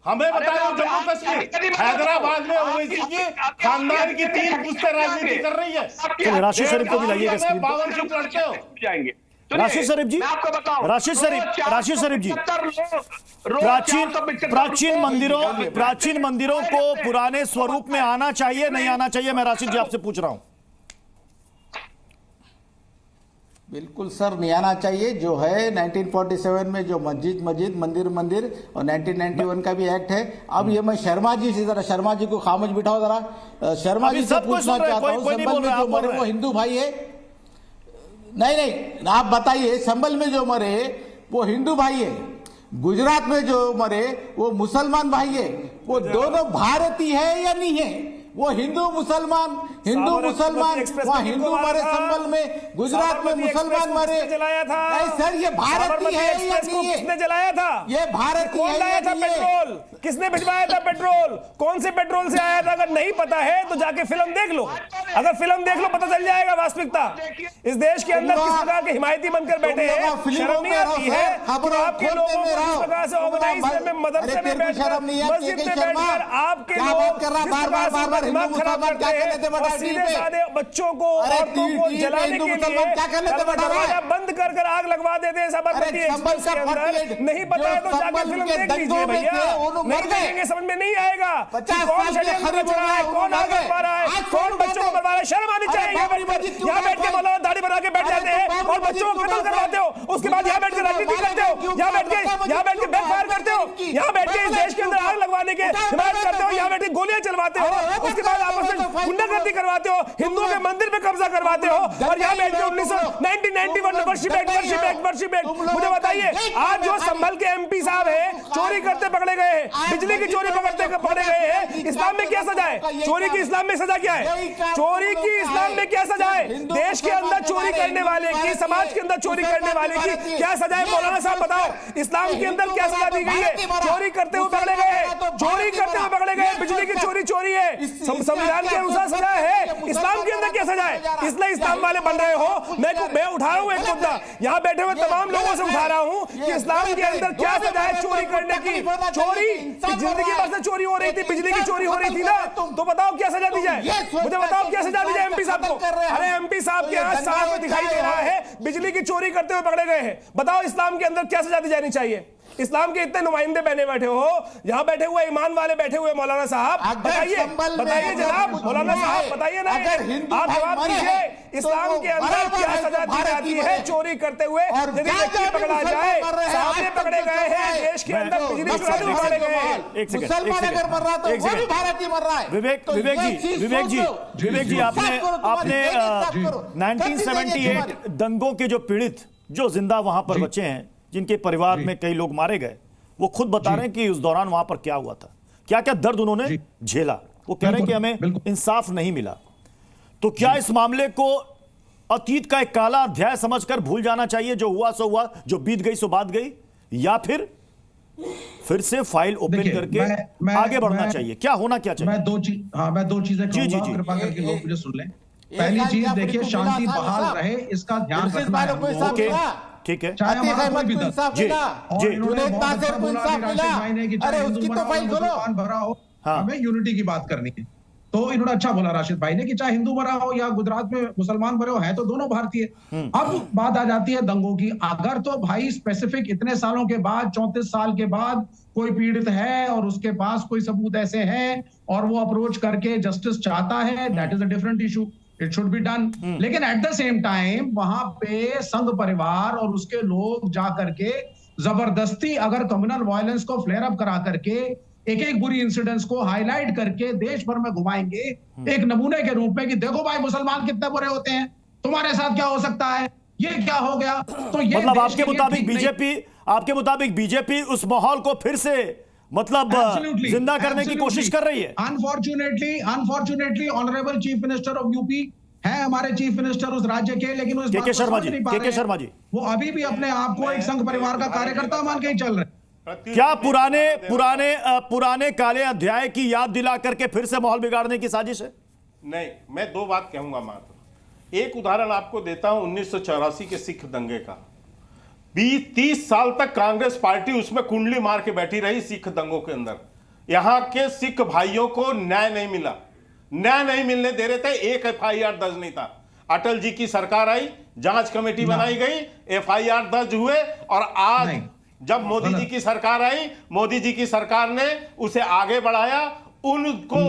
हमें बताओ। जम्मू कश्मीर हैदराबाद में ओवैसी की खानदान की 3 पुश्तें राजनीति कर रही है। राशिद शरीफ को भी लाइएगा स्क्रीन पर। 52 सीट लड़ते हो जाएंगे। राशिद शरीफ जी, राशिद शरीफ जी, प्राचीन मंदिरों को पुराने स्वरूप में आना चाहिए नहीं आना चाहिए, मैं राशिद जी आपसे पूछ रहा हूं। बिल्कुल सर, नहीं आना चाहिए। जो है 1947 में जो मस्जिद मंदिर और 1991 का भी एक्ट है। अब ये मैं शर्मा जी से, जरा शर्मा जी को खामोश बिठाओ जरा। शर्मा जी से पूछना चाहता हूँ, संभल में जो मरे वो हिंदू भाई है? नहीं, आप बताइए, संभल में जो मरे वो हिंदू भाई है, गुजरात में जो मरे वो मुसलमान भाई है, वो दोनों भारतीय है या नहीं है? वो हिंदू मुसलमान वहाँ हिंदू मरे संभल में, गुजरात में मुसलमान मरे। जलाया था नहीं सर, ये भारतीय है या नहीं है? किसने जलाया था? ये भारतीय है या नहीं है? पेट्रोल किसने भिजवाया था? पेट्रोल कौन से पेट्रोल से आया था? अगर नहीं पता है तो जाके फिल्म देख लो, अगर फिल्म देख लो पता चल जाएगा वास्तविकता। इस देश के अंदर किस प्रकार के हिमायती बनकर बैठे हैं, शर्म नहीं आती है? आपके लोगों को किस प्रकार से ऑर्गेनाइज में, मदरसे में बैठकर, मस्जिद में बैठकर आपके लोग दिमाग खराब करते हैं और सीधे साधे बच्चों को, औरतों को जलाने के लिए दरवाजा बंद कर आग लगवा देते हैं साबरमती एक्सप्रेस के अंदर। नहीं पता है तो जाकर फिल्म देख लीजिए भैया, नहीं देखेंगे समझ में नहीं आएगा कौन षड्यंत्र रच रहा है, कौन आग लगवा रहा है, कौन बच्चों को मरवा रहा है। शर्म आनी चाहिए। यहाँ बैठ के मौलाना दाढ़ी बना के बैठ जाते हैं और बच्चों को कत्ल करवाते हो, उसके बाद यहाँ बैठ के राजनीति करते हो, यहाँ बैठ के बैकफायर करते हो, यहाँ बैठ के इस देश के अंदर आग लगवाने के हिमायत करते हो, यहाँ बैठ के गोलियां चलवाते हो, उसके बाद आपस में गुंडागर्दी करवाते हो, हिंदुओं के मंदिर पे कब्जा करवाते हो और यहाँ बैठ के 1991 वर्षिप एक्ट। मुझे बताइए, आज जो संभल के एमपी साहब है चोरी करते पकड़े गए हैं, बिजली की चोरी पकड़े गए हैं, इस्लाम में क्या सजा है? चोरी की इस्लाम में सजा क्या है? चोरी की इस्लाम में क्या सजा है? देश के अंदर चोरी करने वाले की, समाज के अंदर चोरी करने वाले की क्या सजा है? मौलाना साहब बताओ, इस्लाम के अंदर क्या सजा दी गई है? चोरी करते हुए पकड़े गए हैं, चोरी करते हुए पकड़े गए, बिजली की चोरी है, संविधान के अनुसार सजा है। इस्लाम के अंदर क्या सजा है? इसलिए इस्लाम वाले बन रहे हो। मैं उठा रहा हूँ एक मुद्दा, यहाँ बैठे हुए तमाम लोगों से उठा रहा हूँ कि इस्लाम के अंदर क्या सजा है चोरी करने की? चोरी जिंदगी भर से चोरी हो रही थी, बिजली की चोरी हो रही थी ना, तो बताओ क्या सजा दी जाए? मुझे बताओ क्या सजा दी जाए एमपी साहब को? अरे एमपी साहब के यहाँ साफ दिखाई दे रहा है बिजली की चोरी करते हुए पकड़े गए हैं। बताओ इस्लाम के अंदर क्या सजा दी जानी चाहिए? इस्लाम के इतने नुमाइंदे बने बैठे हो, यहाँ बैठे हुए ईमान वाले बैठे हुए मौलाना साहब, बताइए जनाब, मौलाना साहब बताइए ना, आप जवाब दीजिए, इस्लाम के अंदर क्या सजा दी जाती है चोरी करते हुए? यदि व्यक्ति पकड़ा जाए, सामने पकड़े गए हैं, देश के अंदर बिजली चुराते हुए पकड़े गए हैं, मुसलमान अगर मर रहा तो वो भी भारतीय मर रहा है। विवेक जी आपने 1978 दंगों के जो पीड़ित जो जिंदा वहां पर बचे हैं, जिनके परिवार में कई लोग मारे गए, वो खुद बता रहे हैं कि उस दौरान वहां पर क्या हुआ था, क्या क्या दर्द उन्होंने झेला। वो कह रहे हैं कि हमें इंसाफ नहीं मिला। तो क्या इस मामले को अतीत का एक काला अध्याय समझकर भूल जाना चाहिए? जो हुआ सो हुआ, जो बीत गई सो बात गई, या फिर से फाइल ओपन करके आगे बढ़ना चाहिए? क्या होना क्या चाहिए? मैं दो चीजें कहूंगा, कृपा करके लोग मुझे सुन लें। पहली चीज देखिए, शांति बहाल रहे इसका ध्यान रखना है। ठीक है, चाहे हमारा भी भरा हो, हमें यूनिटी की बात करनी है। तो इन्होंने अच्छा बोला राशिद भाई ने कि चाहे हिंदू मरा हो या गुजरात में मुसलमान मरे हो, है तो दोनों भारतीय। अब बात आ जाती है दंगों की। अगर तो भाई स्पेसिफिक इतने सालों के बाद, 34 साल के बाद कोई पीड़ित है और उसके पास कोई सबूत ऐसे हैं और वो अप्रोच करके जस्टिस चाहता है, that is a different issue, it should be done. लेकिन एट द सेम टाइम वहां पे संघ परिवार और उसके लोग जा करके जबरदस्ती अगर कम्युनल वायलेंस को फ्लेयर अप करा करके एक बुरी इंसिडेंट्स को हाईलाइट करके देश भर में घुमाएंगे एक नमूने के रूप में कि देखो भाई मुसलमान कितने बुरे होते हैं, तुम्हारे साथ क्या हो सकता है, ये क्या हो गया। तो ये मतलब आपके मुताबिक बीजेपी आपके मुताबिक बीजेपी उस माहौल को फिर से मतलब जिंदा करने की कोशिश कर रही है? Unfortunately honourable chief minister of UP है हमारे चीफ मिनिस्टर उस राज्य के, लेकिन उस के शर्मा जी वो अभी भी अपने आप को एक संघ परिवार का कार्यकर्ता मान के ही चल रहे हैं। क्या पुराने काले अध्याय की याद दिला करके फिर से माहौल बिगाड़ने की साजिश है? नहीं, मैं दो बात कहूंगा मात्र। एक उदाहरण आपको देता हूं 1984 के सिख दंगे का। 20-30 साल तक कांग्रेस पार्टी उसमें कुंडली मार के बैठी रही सिख दंगों के अंदर। यहां के सिख भाइयों को न्याय नहीं मिला, न्याय नहीं मिलने दे रहे थे, एक FIR दर्ज नहीं था। अटल जी की सरकार आई, जांच कमेटी बनाई गई, FIR दर्ज हुए, और आज जब मोदी जी की सरकार आई, मोदी जी की सरकार ने उसे आगे बढ़ाया। उनको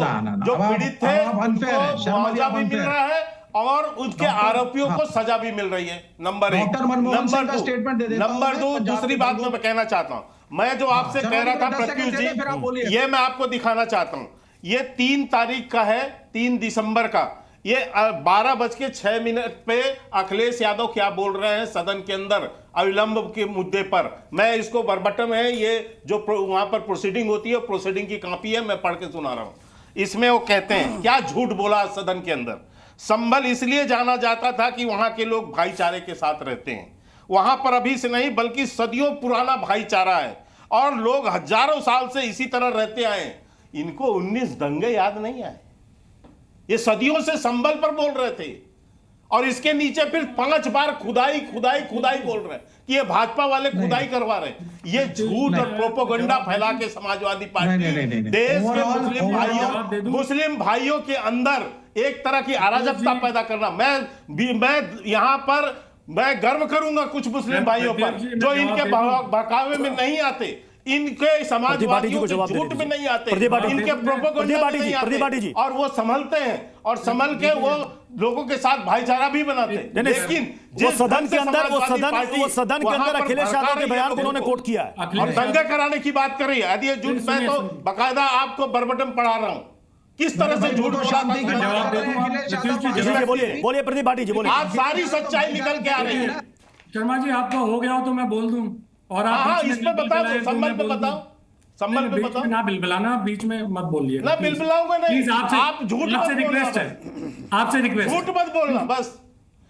जो पीड़ित थे उनको मुआवजा भी मिल रहा है और उसके आरोपियों को सजा भी मिल रही है। नंबर 1। नंबर 2, दूसरी बात मैं कहना चाहता हूं, मैं जो आपसे कह रहा था प्रत्युष जी, ये मैं आपको दिखाना चाहता हूं। ये 3 तारीख का है, 3 दिसंबर का। ये 12:06 पे अखिलेश यादव क्या बोल रहे हैं सदन के अंदर अविलंब के मुद्दे पर। मैं इसको बरबटम है, ये जो वहां पर प्रोसीडिंग होती है, प्रोसीडिंग की कॉपी है, मैं पढ़ के सुना रहा हूं। इसमें वो कहते हैं क्या झूठ बोला सदन के अंदर। संभल इसलिए जाना जाता था कि वहां के लोग भाईचारे के साथ रहते हैं। वहां पर अभी से नहीं बल्कि सदियों पुराना भाईचारा है और लोग हजारों साल से इसी तरह रहते आए। इनको 19 दंगे याद नहीं आए, ये सदियों से संभल पर बोल रहे थे और इसके नीचे फिर 5 बार खुदाई बोल रहे हैं कि ये भाजपा वाले खुदाई करवा रहे हैं। ये झूठ और प्रोपोगंडा फैला के समाजवादी पार्टी देश के मुस्लिम भाइयों के अंदर एक तरह की अराजकता पैदा करना। मैं यहां पर मैं गर्व करूंगा कुछ मुस्लिम भाइयों पर जो इनके बहकावे में नहीं आते, इनके समाजवादियों के झूठ में नहीं आते, इनके प्रोपोगंडा में नहीं आते, और वो संभलते हैं और संभल के वो लोगों के साथ भाईचारा भी बनाते हैं। लेकिन वो सदन के अंदर अखिलेश यादव के बयान को उन्होंने कोट किया है और दंगा कराने की बात कर रही है। यदि झूठ, मैं तो बाकायदा आपको बरबटम पढ़ा रहा हूं किस तरह से झूठ बोला। बोलिए प्रदीप पाटिल जी, बोलिए। आज सारी सच्चाई निकल के आ रही है। शर्मा जी आपका हो गया हो तो मैं बोल दूं, और आप इसमें बताओ, संभल पे बताओ, संभल पे बताओ। ना बिलबिलाना, बीच में मत बोलिए ना, बिलबिलाऊंगा नहीं। आप झूठ मत बोलना, रिक्वेस्ट है आपसे, रिक्वेस्ट, झूठ मत बोलना बस।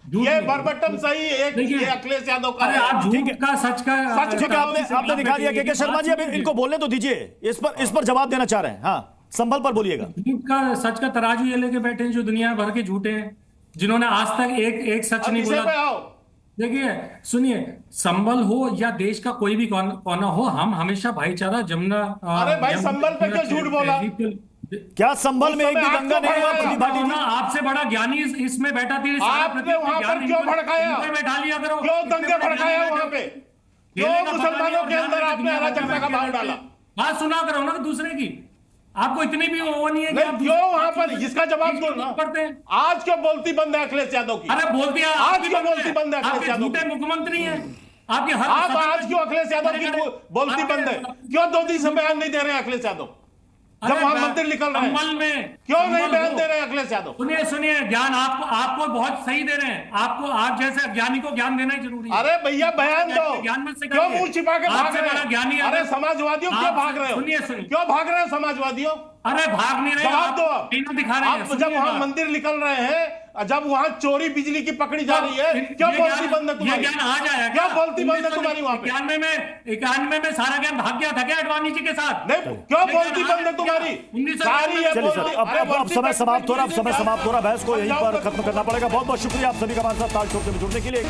ये बरबटम सही एक ये अखिलेश यादव का है। आप झूठ का सच का सच आपने दिखा दिया। के शर्मा जी अभी इनको बोलने तो दीजिए, इस पर जवाब देना चाह रहे हैं। हाँ, संभल पर बोलिएगा। झूठ का सच का तराजू ये लेके बैठे हैं जो दुनिया भर के झूठे हैं, जिन्होंने आज तक एक सच नहीं बोला। देखिए सुनिए, संभल हो या देश का कोई भी कोना हो, हम हमेशा भाईचारा जमुना। अरे भाई संभल पे क्यों झूठ बोला? क्या संभल में एक भी दंगा नहीं हुआ? आपसे बड़ा ज्ञानी इसमें बैठा थी। आपने वहां पर क्यों भड़काया? बैठा लिया करो, क्यों दंगे भड़काया वहां पे? क्यों मुसलमानों के अंदर आपने अराजकता का भाव डाला? बात सुना करो ना दूसरे की, आपको इतनी भी वो नहीं है कि आप क्यों वहां पर इसका जवाब दो ना। आज क्यों बोलती बंद है अखिलेश यादव की? अरे बोलती है, आज क्यों बोलती बंद है अखिलेश यादव की? मुख्यमंत्री है आपके, आप आज क्यों अखिलेश यादव की बोलती बंद है? क्यों 2 दिन से बयान नहीं दे रहे हैं अखिलेश यादव? जब वहां मंदिर निकल रहे हैं क्यों नहीं बयान दे रहे हैं अखिलेश यादव? सुनिए ज्ञान आपको बहुत सही दे रहे हैं। आपको आप जैसे ज्ञानी को ज्ञान देना ही जरूरी है। अरे भैया बयान दो, ज्ञान मत क्यों मुंह छिपा के भाग रहे हैं? ज्ञानी अरे समाजवादियों क्यों भाग रहे हो? क्यों भाग रहे हो समाजवादियों? अरे भाग नहीं रहे, जवाब दो। दिखा रहे हैं। जब वहां मंदिर निकल रहे हैं, जब वहां चोरी बिजली की पकड़ी जा रही है, क्यों बोलती बंद है तुम्हारी? ज्ञान आ जाएगा, क्यों बोलती बंद है तुम्हारी? वहां पे 91 में सारा ज्ञान भाग गया था क्या अडवाणी जी के साथ? नहीं, क्यों बोलती बंद है तुम्हारी? अब समय समाप्त हो रहा, बहस को यहीं पर खत्म करना पड़ेगा। बहुत बहुत शुक्रिया आप सभी का हमारे साथ ताल ठोक के जुड़ने के लिए।